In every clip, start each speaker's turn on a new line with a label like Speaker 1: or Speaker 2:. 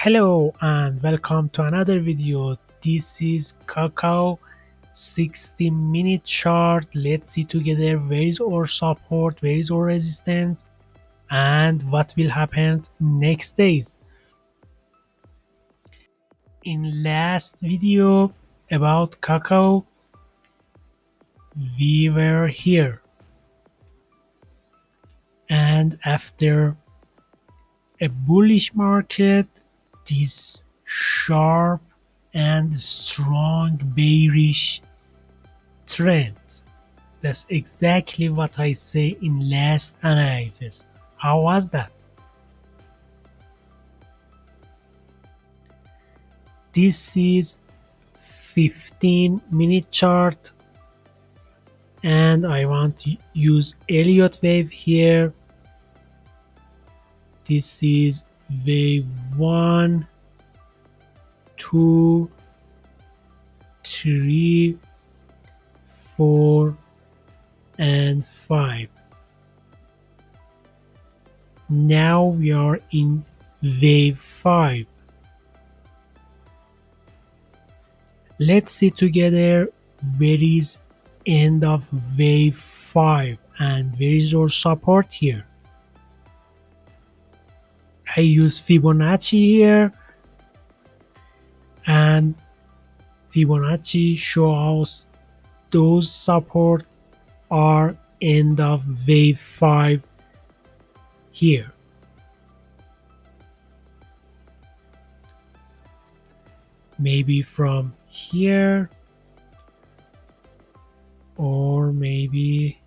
Speaker 1: Hello and welcome to another video. This is cacao 60-minute chart. Let's see together where is our support, where is our resistance, and what will happen next days. In last video about cacao, we were here, and after a bullish market, this sharp and strong bearish trend. That's exactly what I say in last analysis. How was that? This is 15-minute chart and I want to use Elliott wave here. This is wave 1, 2, 3, 4 and 5. Now we are in wave 5. Let's see together where is end of wave 5 and where is our support here. I use Fibonacci here and Fibonacci shows those support are end of wave 5 here. Maybe from here or maybe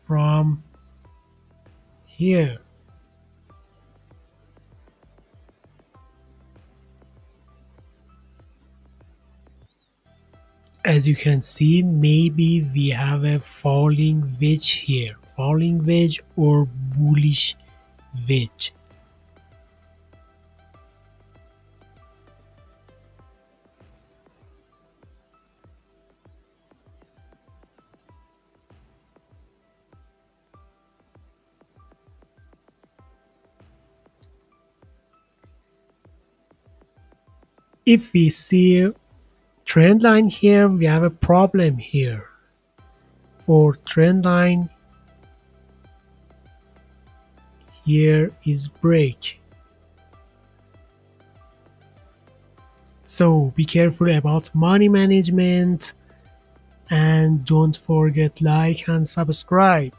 Speaker 1: from here. As you can see, maybe we have a falling wedge here, falling wedge or bullish wedge. If we see trend line here, we have a problem here, or trend line here is break. So be careful about money management and don't forget like and subscribe.